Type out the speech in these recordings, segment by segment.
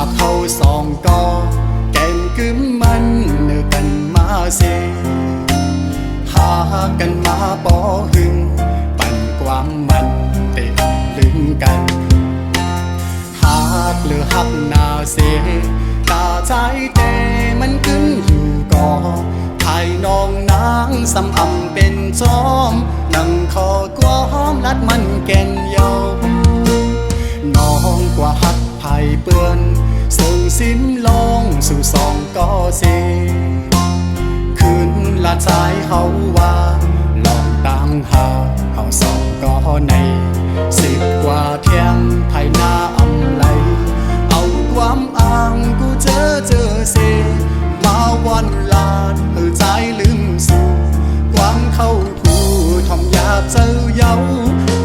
กเขาสองก็แก่งกึมมันเนื้อกันมาเสหากันมาปอหึงปั่นความมันเตะลึงกันหากหรือหักนาเสตาใจเตมันกึ้งอยู่ก่อไทยน้องนางสำอำเป็นจอมนั่งคอกว้อมลัดมันแก่นเยาน้องกว่าหักไผ่เปื้อนส่งสิ้นลองสู่สองก็เสคืนละใจเฮาว่าลองตั้งหาเฮาสองก็ใน10 กว่าเที่ยงไทยหน้าอำไลเอาความอ้างกูเจอเสมาวันลาดใจลืมสู่ความเข้าผู้ทอมยาบเจ้าเย้า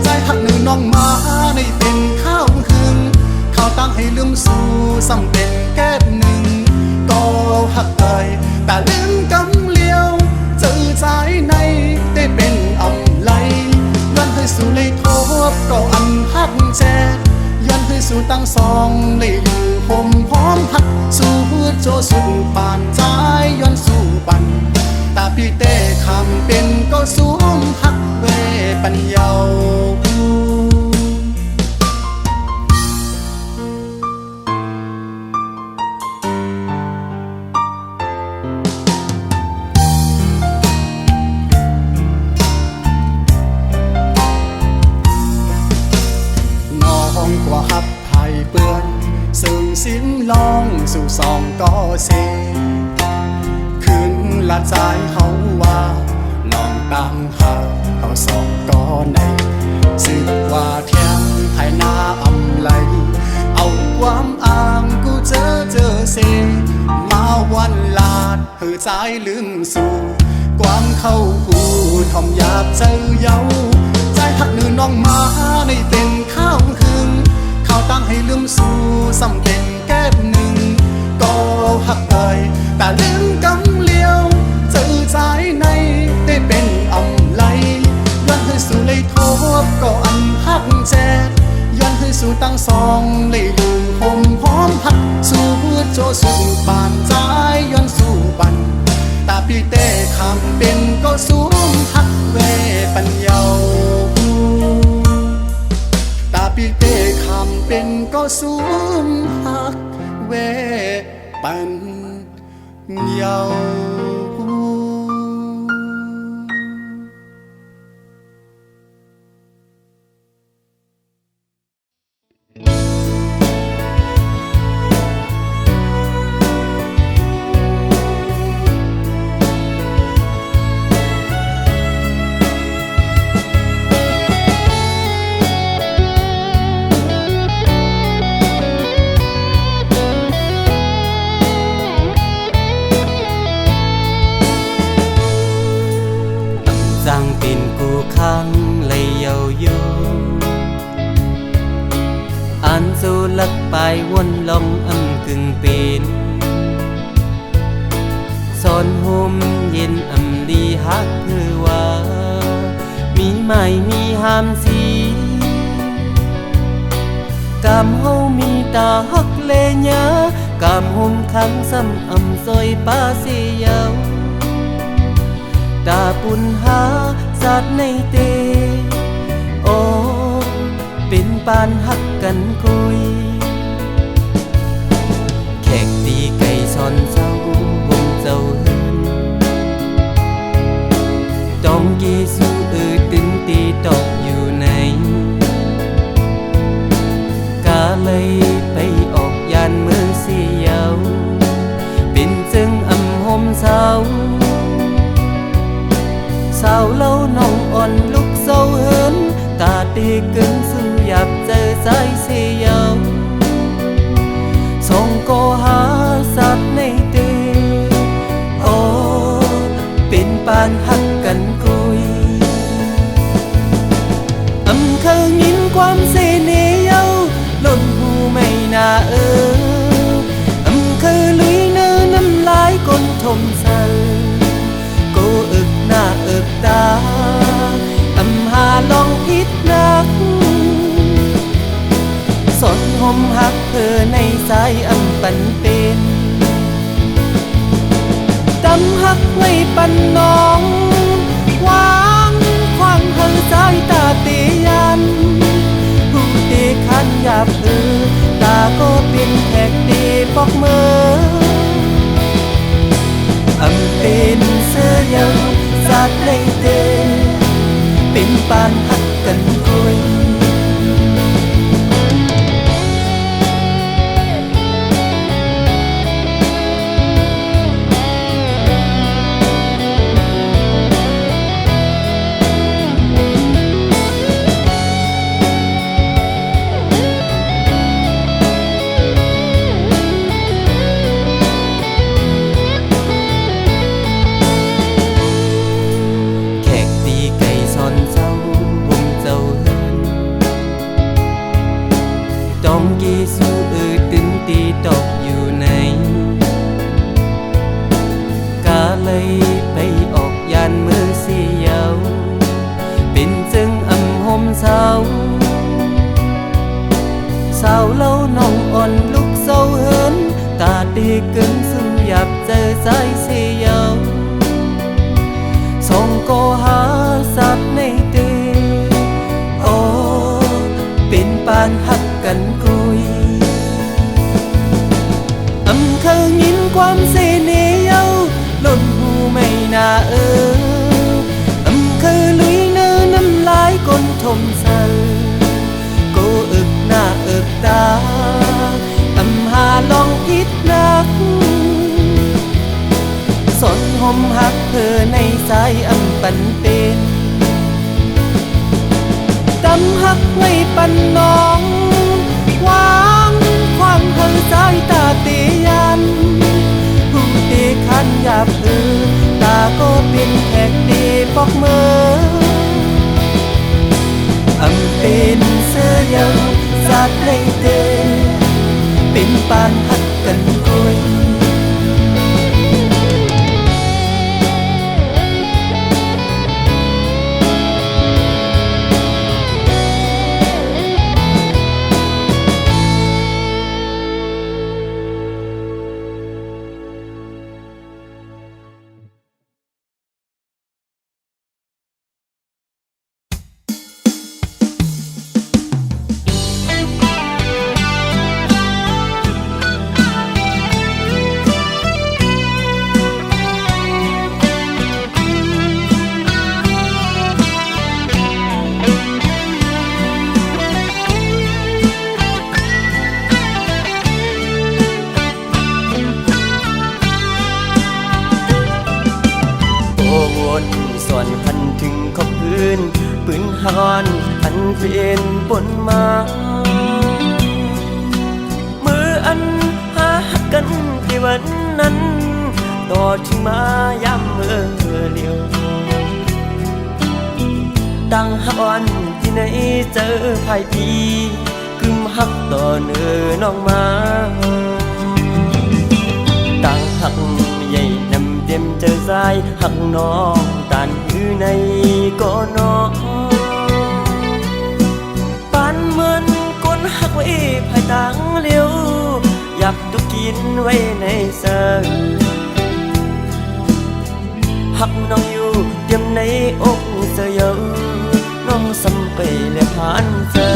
ใจหักหนึ่งน้องมาในเป็นข้าวหึงข้าวตั้งให้ลืมสู่ซ้ำเป็นแก้หนึ่งก็หักเอ่ยแต่ลืมกำเลี้ยวเจอใจในได้เป็นอำไลย้อนให้สู่เลยทบก็อันหักแจย้อนให้สู่ตั้งสองเลยอยู่ผมพร้อมหักสู่โจสุดป่านใจย้อนสู่ปันตาพี่เต้คำเป็นก็สูงหักเวปัญญากว่าหับไผ่เปื้อนซึ่งสิ้นลองสู่สองก็เสคืนละใจเขาว่าลองตั้งหาเขาสองก็ใน10 กว่าเที่ยงไทยหน้าอำไลเอาความอ้างกูเจอเสมาวันลาดเหือใจลืมสู่ความเข้ากูทอมยาบเจ้าเย้าใจหักหนึ่งน้องมาในเป็นข้าวหึงข้าวตั้งให้ลืมสู่ซ้ำเป็นแก้หนึ่งก็หักเอ่ยแต่ลืมกำเลี้ยวเจอใจในได้เป็นอำไลย้อนให้สู่เลยทบก็อันหักแจย้อนให้สู่ตั้งสองเลยอยู่ผมพร้อมหักสู่โจสู่ปานใจย้อนสู่ปันตาพี่เต้คำเป็นก็สูงหักเวปัญญาตาพี่เต้คำเป็นก็สูงหักเวปัญญาสร้างเป็นกูข้างเลยเยาโยอันสู่ลักไปวนลองอำกึ่งเป็นสอนห่มเย็นอำดีฮักเธอว่ามีไม่มีหามสีกำเฮามีตาฮักเลญากำห่มขังซ้ำอำซอยป้าเสียเยาตาปุ่นหาสัตว์ในเตโอเป็นปานหักกันคุยแขกตีไก่ซอนเจ้าบงเจ้าเฮินต้องกีสู้ตึงตีตกอยู่ในกาเลยไปออกยานเมืองเสียวเป็นจึงอำห่มเศร้าสาวเล่าน้องอ่อนลุกเศร้าเหินตาตีกึ่งซึ่งอยากเจอใจเสียวส่งก็หาสัตว์ในเตโอเป็นปานหักกันกุยอำเคยยินความเสน่ห์เย้าล้นหูไม่น่าอำเคยลุยเนื้อน้ำลายก้นทมใสกูอึกหน้าอึกตาอำหาลองพิษนักสนหม หักเธอในสายอันปันเป็นตำหักไว้ปันน้องวางขวางทางสายตาเตียันผู้ตีขันหยาบตาก็เป็นแขกตีปอกมืออำเป็นเสื้อยังสาดในเตเป็นปานหักกันคุยต้องกี่สู้ตึงตีตกอยู่ในกาเลยไปออกยานมือเสียวเป็นจึงอำหมเศร้าเล่าน้องอ่อนลุกเศร้าเหินตาดีกึ่งซึมหยับเจอใจเสียวส่งก็หาสับในเตโอเป็นปานหักกันกุยเคยยินความเสน่ห์เย้าหล่นหูไม่น่าเคยลุยเนื้อน้ำลายก้นทมเสอโกอึกหน้าอึกตาหาลองพิษนักสนหมหักเธอในสายอันปันเป็นตำหักไว้ปันน้องวางขวางทางสายตาเตียันผู้ตีขันหยาบตาก็เป็นแขกตีปอกมืออำเป็นเสื้อยังสาดในเตเป็นปานหักกันกุยส่วนพันถึงขอบพื้นปืนฮอนอันเป็นปนมามืออันหากันที่วันนั้นต่อถึงมาย้ำเมื่อเดียวตั้งฮอนที่ไหนเจอภายพีกึมหักต่อเนื้อน้องมาตั้งหักใหญ่นำเต็มเจอสายหักน้องตานอยู่ในก่อน้องปานเหมือนก้นหักไว้ภายต่างเลี้ยวยับตุกินไว้ในเสือหักน้องอยู่เตรียมในอกเสือเยอะน้องสัมไปและผ่านเสือ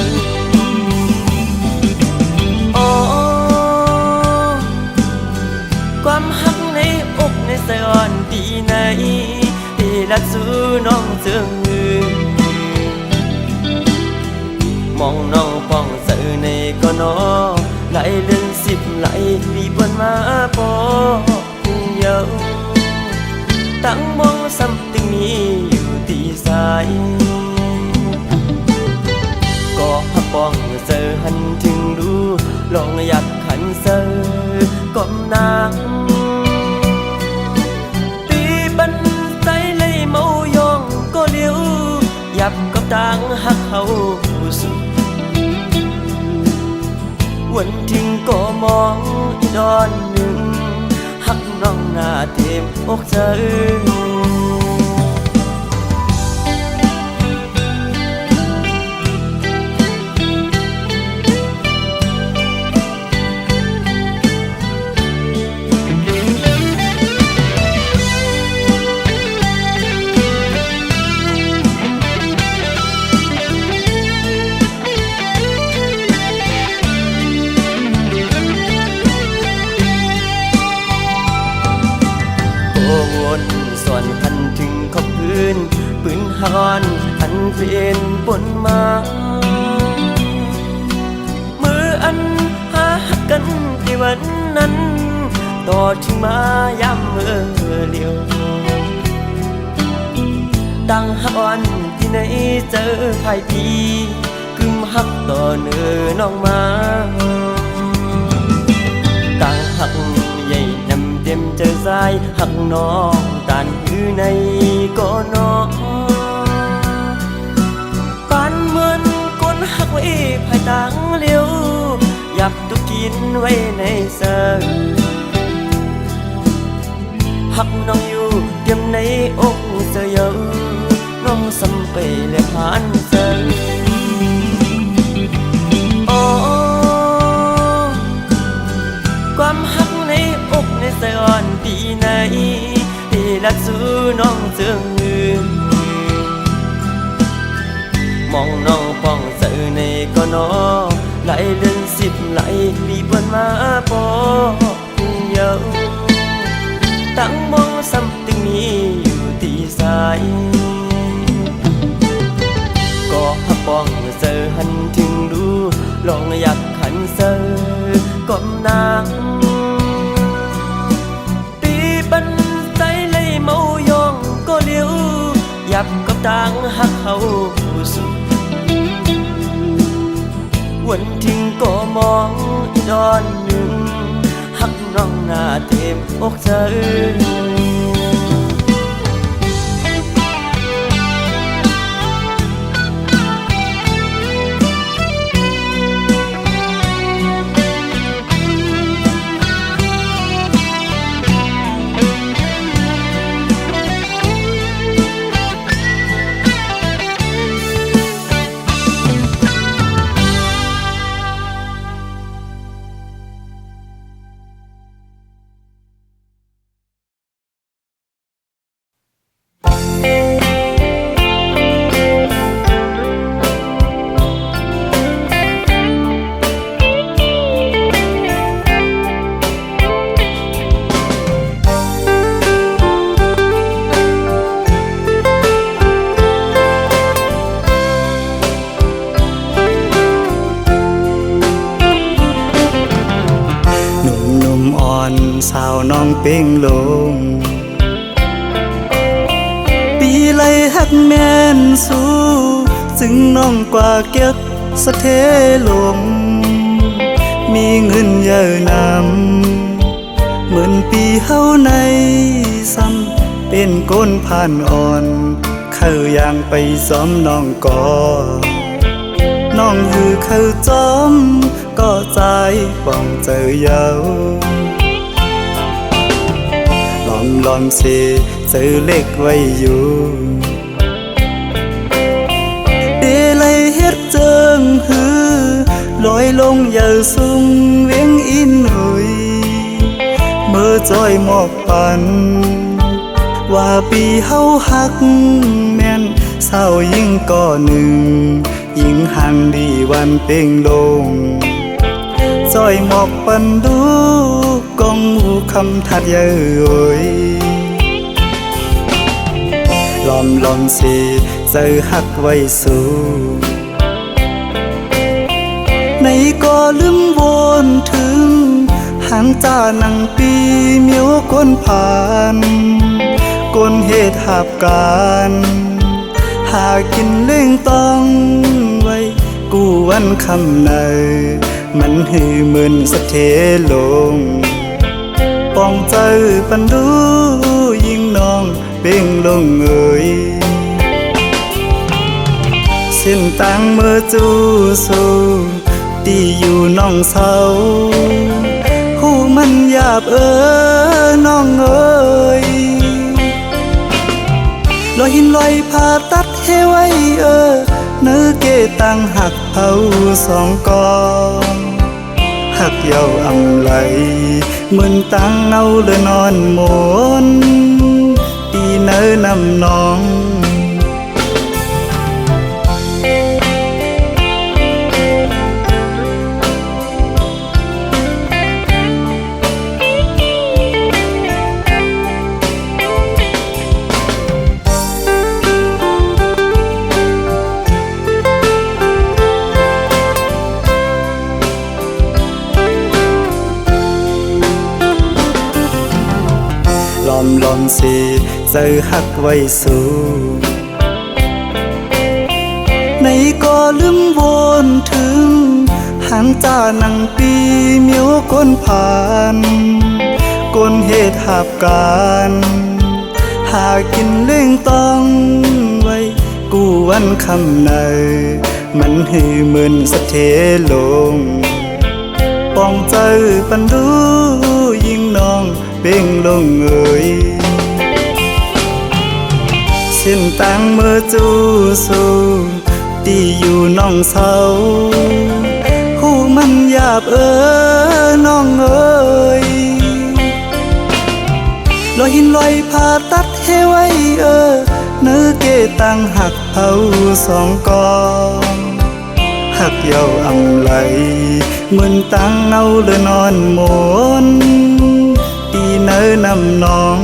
ความหักในอกในสะอ่อนปีไหนที่รักสู้น้องเจืองมองน้องป้องเสือในก็นอไหลเลื่อน10ไหลปีบนมาปอเยาตั้งมองซ้ำตึงมีอยู่ตีสายก็หักป้องเสือหันถึงดูลองอยากขันเสือก้มนางตีบันไตเลยเมายองก็เลี้ยวยับกับต่างหักเขาสุดวันทิ้งก็มองอีดอนหนึ่งหักน้องหน้าเต็มอกเธอ หอนอันเป็นปนมามืออันหากันที่วันนั้นต่อถึงมาย้ำเมื่อเลียวดังหักอ่อนที่ไหนเจอภายปีกึมหักต่อเนื้อน้องมาต่างหักใหญ่นำเต็มเจอสายหักน้องตานอยู่ในก็น้องปานเหมือนก้นหักไว้ภายต่างเลี้ยวหยับตุกินไว้ในเสือหักน้องอยู่เตรียมในอกเสือเยาน้องสำไปเลยผ่านเสือความหักในอกในสอนปีไหนที่รักสู้น้องเจืองอื่นมองน้องป้องเสือในก็นอไหลเดือน10ไหลปีบนมาปอเยาตั้งมองซ้ำตึงนี้อยู่ที่สายก็หักป้องเสือหันถึงดูลองอยากขันเสือก้มนางตีบันใจเลยเมายองก็เลี้ยวหยับกับต่างหักเขาสุดวันทิ้งก็มองอีดอนหนึ่งหักน้องหน้าเต็มอกเธอสาวน้องเป่งลงปีไลหักแม่นสู้จึงน้องกว่าเก็บสะเทลมมีเงินเยอะนำเหมือนปีเฮาในซ้ำเป็นก้นผ่านอ่อนเข้าย่างไปซ้อมน้องก่อน้องหือเข้าจอมก็ใจป้องเจอเยาลอมเสเจอเล็กไว้อยู่เดลัยเฮ็ดเจิงหือลอยลงอย่าสูงเวียงอินหุยเมื่อจอยหมอกปันว่าปีเฮาหักแม่นเศร้ายิ่งก่อหนึ่งยิ่งห่างดีวันเป่งลงจอยหมอกปันดูกองหูคำทัดเย้ยลอมสิเจอหักไว้สู่ในก็ลืมวนถึงหางจ้านังปีเมียวก้นผ่านก้นเหตุหาบการหากินเล่งต้องไว้กูวันคำในมันหือเหมือนสะเทลงป้องใจปันดูยิ่งน้องเป่งลงเอ่ยเส้นต่างเมื่อจูสู่ตีอยู่น้องเศร้าหูมันหยาบน้องเอ่ยลอยหินลอยผ่าตัดให้ไว้เนื้อเกตังหักเผาสองกองหักเยาอำไหลเหมือนตังเอาเลยนอนหมนปีเนื้อนำน้อง อมลอมเสเจอหักไว้สู่ในก็ลืมวนถึงหันจ่าหนังปีเมียวก้นผ่านก้นเหตุหาบการหากินเล่งต้องไว้กูวันคำในมันหือเหมือนสะเทลงปองใจปันดูยิ่งน้องเป่งลงเอ่ยเส้นตังเมื่อจูสู่ตีอยู่น้องเศร้าหูมันหยาบน้องเอ่ยลอยหินลอยผ่าตัดให้ไว้เนื้อเกตังหักเผาสองกองหักเย้าอำไหลเหมือนตังเนาเลยนอนหมนตีเนื้อนำน้อง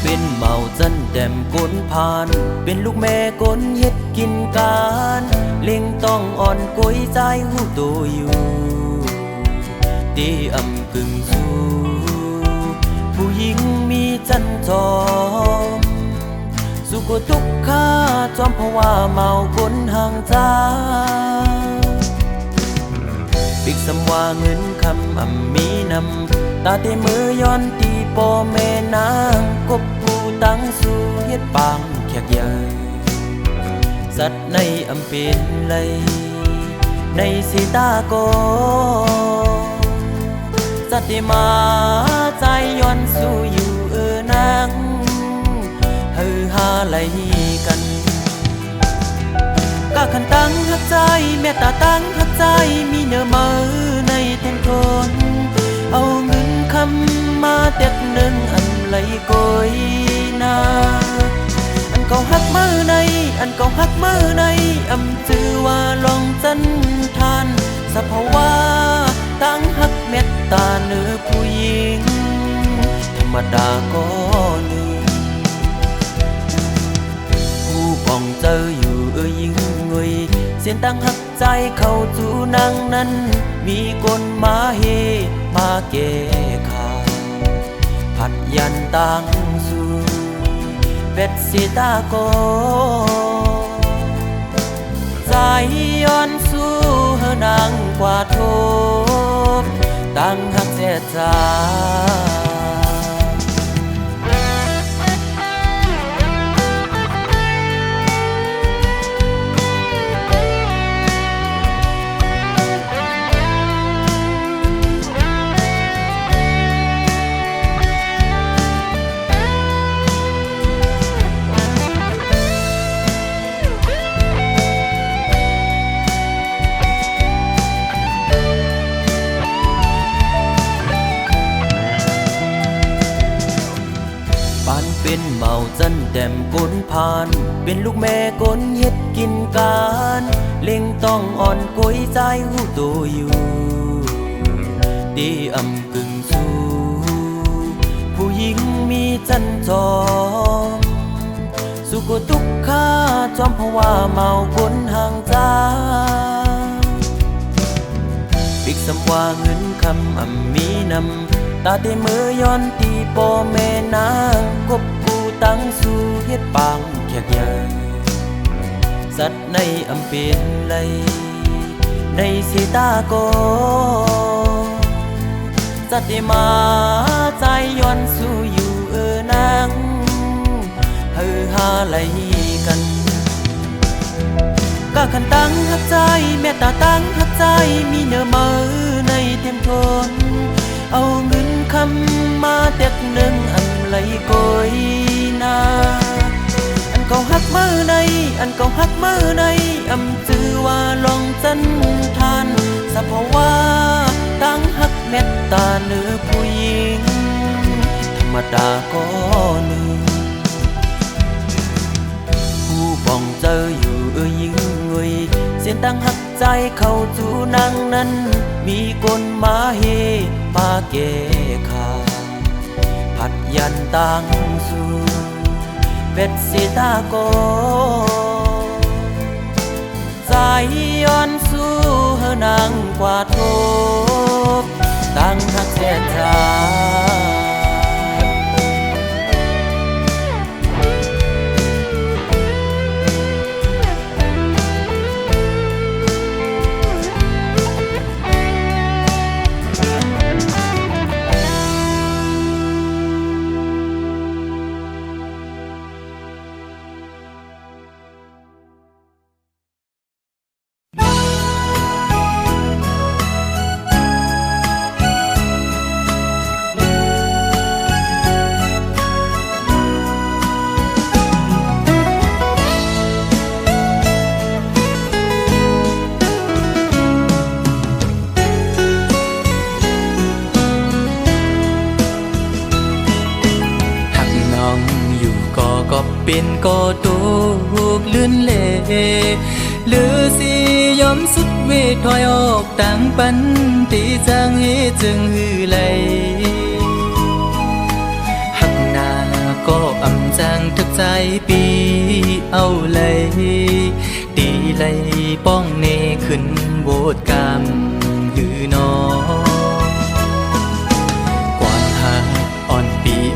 เป็นเมาจันแดมก้นผ่านเป็นลูกแม่ก้นเฮ็ดกินการเล็งต้องอ่อนก้อยใจหูตัวอยู่ตีอำกึ่งสู้ผู้หญิงมีจันจอมสุขทุกข้าจอมเพราะว่าเมาก้นห่างจ้าปิกสำว่าเงินคำมีนำตาเตมือย้อนตีปอแม่นางกบผู้ตั้งสู่เฮ็ดปางแขกใหญ่สัตว์ในอำเป็นไหลในสีตาโกสัตว์ที่มาใจย้อนสู่อยู่นางฮือฮาไหลกันก็ขันตั้งหักใจแม่ตาตั้งหักใจมีเนื้อมือในแทนคนเอาเงินคำมาเด็ดหนึ่งอันไหลก้อยนาอันเก่าหักมือในอันเก่าหักมือในอำจือว่าลองจันทานสภาวะตั้งหักเม็ดตาเนื้อผู้หญิงธรรมดาก็หนึ่งผู้ปองเจออยู่ยิ่งเงยเสียนตั้งหักใจเข้าจูนางนั้นมีคนมาเฮมาเกขาผัดยันตั้งสู่เป็ดสีตาโกใจย้อนสู่เฮนางกว่าทบตั้งหักเสียใจเป็นเมาจันแดมก้นผ่านเป็นลูกแม่ก้นเฮ็ดกินการเล็งต้องอ่อนก้อยใจหูตัวอยู่ตีอำกึ่งสู้ผู้หญิงมีจันจอมสุขทุกข้าจอมเพราะว่าเมาก้นห่างจ้าปิกสำว่าเงินคำมีนำตาเตมือย้อนตีปอแม่นางกบผู้ตั้งสู่เฮ็ดปางแขกใหญ่สัตว์ในอำเป็นไหลในสีตาโกสัตว์ที่มาใจย้อนสู่อยู่นางฮือฮาไหลกันก็ ขันตั้งหักใจแม่ตาตั้งหักใจมีเนื้อมือในเต็มทนเอาเงินคำมาเด็กหนึ่งอันไหลโกยนาอันเก่าหักมือในอันเก่าหักมือในอำจือว่าลองจันทานสะเพราะว่าตั้งหักเม็ดตาเนื้อผู้หญิงธรรมดาก็หนึ่งผู้บ้องเจออยู่ยิงเงยเสียงตั้งหักใจเข้าจูนางนั้นมีคนมาเฮปาเกขาผัดยันตั้งสู่เป็ดสีตาโกใจย้อนสู้เฮนางกว่าทบตั้งหักแท้ชาเป็นก็ตูกลื่นเล่หรือสิยอมสุดเวทถอยออกต่างปันตีจางเฮจึงหือไหลหักหน้าก็อำจางทึกใจปีเอาเลยตีไหลป้องเนขึ้นโบดกรรมหือนอ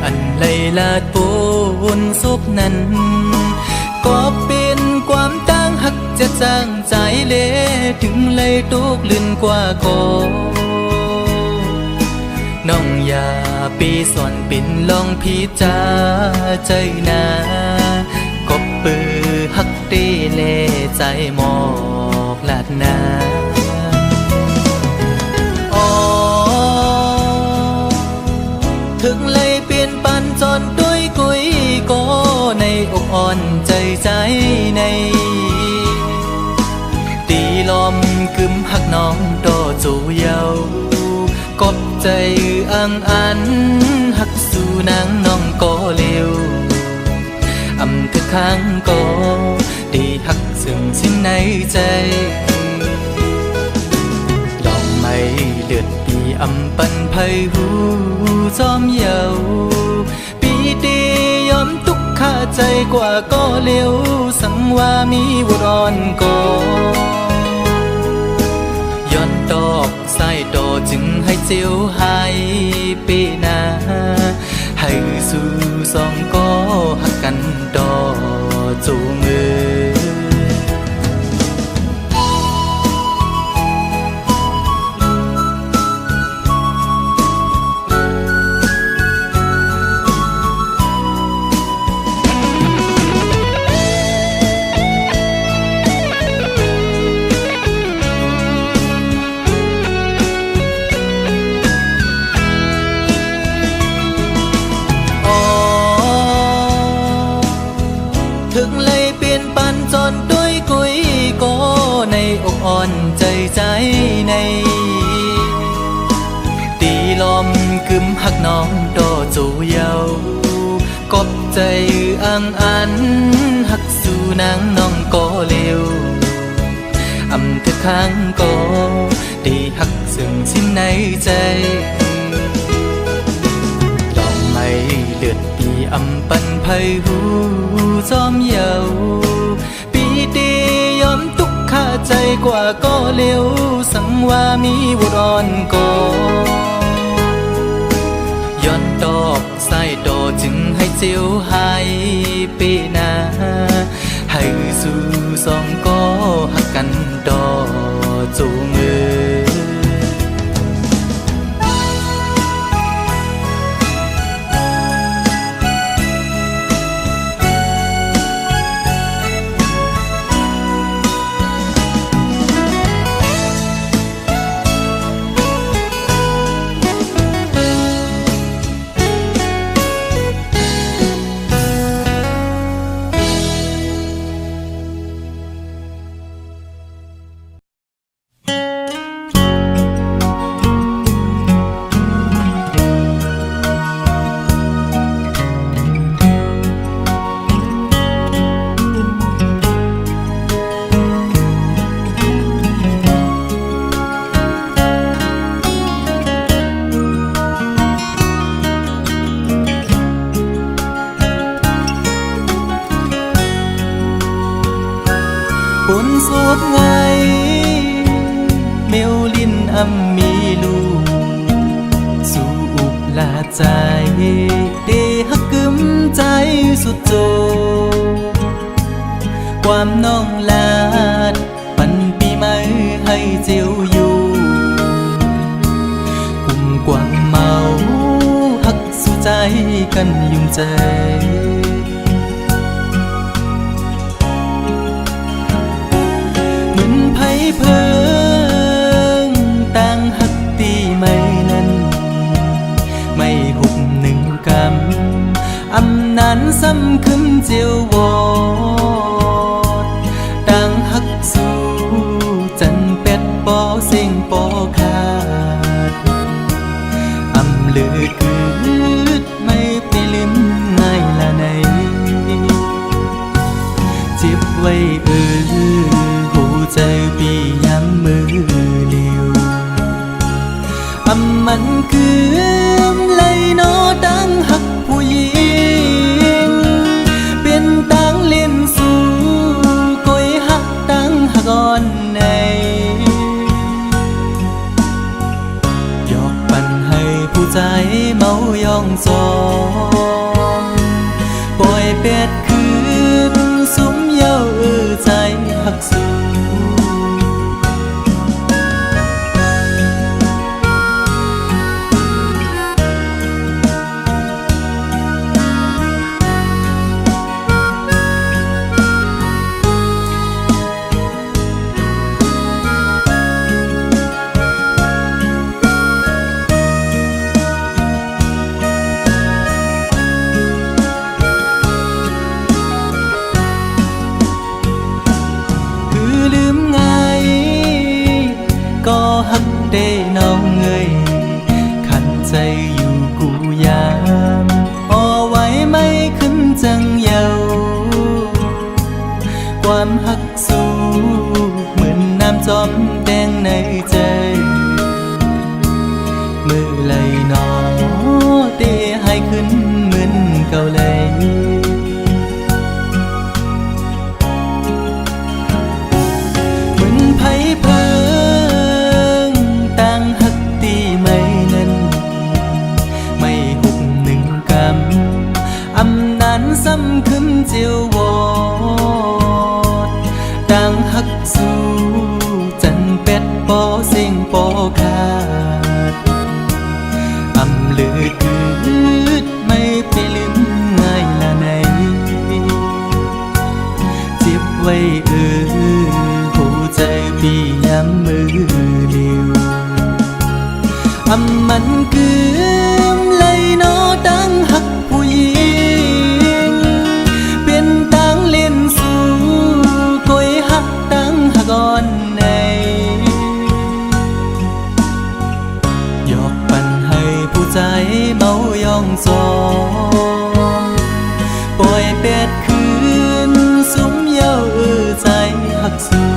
อันไหลลาดปูนศพนั้นก็เป็นความตั้งหักจะจางใจเละถึงเลยตุกลื่นกว่าก่อน้องอย่าปีสอนปิ่นลองพิจาใจนาก็ปือหักตีเล่ใจหมอกลาดนาถึงเลยเปลี่ยนปันจนด้วยกุยก็ในอกอ่อนใจใจในตีลมกึมหักน้องโตจูเยากบใจอังอันหักสู่นางน้องก็เร็วอำถึกข้างก็ตีหักซึ่งสิ้นในใจลองไม่เลือดปีอำปันไพหูจอมเยาปีตียอมทุกข้าใจกว่าก็เร็วสังว่ามีวุรอนก็ย้อนดอกใส่ดอจึงให้เจียวหายปีนาให้สู่สองก็หักกันดอจูมือถึงเลยเปลี่ยนปันจนด้วยกุยก็ในอกอ่อนใจใจในตีลมกึมหักน้องโตจูเยากบใจอังอันหักสู่นางน้องก็เร็วอำถึกข้างก็ตีหักซึ่งสิ้นในใจลองไม่เลือดปีอำปันไพหูจอมเยาปีตียอมทุกข้าใจกว่าก็เร็วสังว่ามีวุรอนก็ย้อนดอกใส่ดอจึงให้เจียวหายปีนาให้สู่สองก็หักกันดอจูมือ นสูบไงเมวลินอำมีลูกสู่อุกลาใจเดฮักกึมใจสุดโจความน้องลาดปันปีใหม่ให้เจียวอยู่กุมกวางเมาฮักสู่ใจกันยุ่งใจเหมือนไผเพิงต่างฮักตีไม่นั้นไม่หุบหนึ่งกำอำนั้นซ้ำคืมเจียววอดต่างฮักสู่จันเป็ดปอเสียงปอขาดอำลือกึดไม่ไปลืมง่ายละในเจ็บไว้หูใจปีย้ำมือเลียวอำมันคือเลยนอดังหักผู้หญิงเป็นตังเล่นสู่ก้อยหักตังหักอ่อนในหยอกปั่นให้ผู้ใจเมายองซองปล่อยเป็ดคืนสุมเย้าใจหักสู่ก็ฮักเด้น้องเงยขันใจอยู่กูยามอ่อไว้ไม่ขึ้นจังเยาความฮักสู้เหมือนน้ำจอมแดงในใจมือไหลนอเตให้ขึ้นเหมือนเก่าเลยเหมือนไผเพิงต่างฮักตีไม่นั้นไม่หุบหนึ่งกำอำนั้นซ้ำคืมเจียววอดต่างฮักสู่จันเป็ดปอเสียงปอขาดอำลือกึดไม่ไปลืมง่ายละในเจ็บไว้หูใจพี่ย้ำมือเลียวอำมันคืมเลยนอดังหักผู้หญิงเป็นตังเล่นสู่ก้อยหักตังหักอ่อนในหยอกปั่นให้ผู้ใจเมายองซองปล่อยเป็ดคืนสุมเย้าใจหักสู่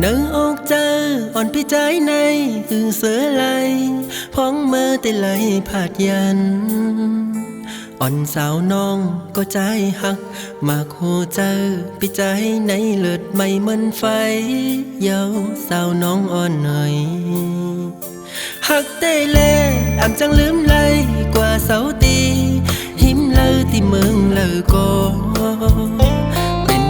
นึกออกเจออ่อนพี่ใจในคือเสือไหลพ้องเมื่อแต่ไหลผาดยันอ่อนสาวน้องก็ใจหักมาโคเจอพี่ใจในเลือดไม่เหมือนไฟเยาสาวน้องอ่อนหน่อยหักได้แลอ่ำจังลืมเลยกว่าเสาตีหิมเลยที่เมืองเลยก็เป็น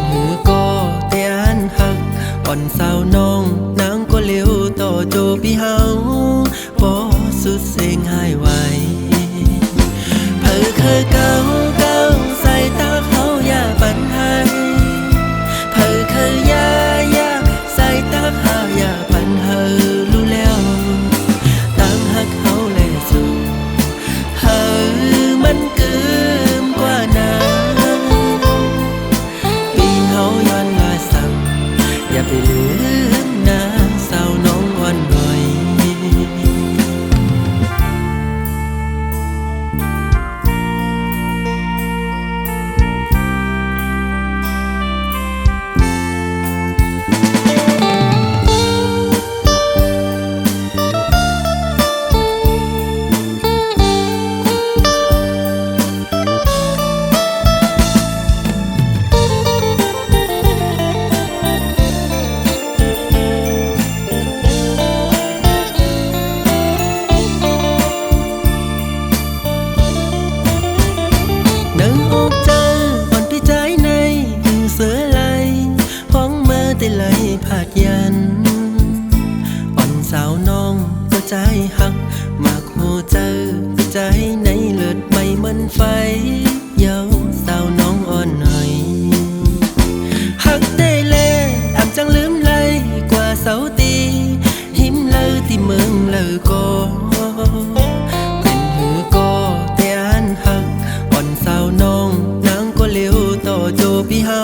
ย้อนลาสั่งอย่าไปลืมนะสาวน้องอ่อนหน่อย นางออกเจออ่อนพี่ใจในหึงเสือไหลห้องเมื่อแต่ไหลผาดยันอ่อนสาวน้องก็ใจหักมาโคเจอพี่ใจในเลือดไม่เหมือนไฟเยาสาวน้องอ่อนหน่อยหักได้แลอ่ำจังลืมไหลกว่าเสาตีหิมเลอที่เมืองเลอก็เป็นหือก็แต่อันหัก อ่อนสาวน้องนางก็เลี้ยวต่อโจพี่เฮา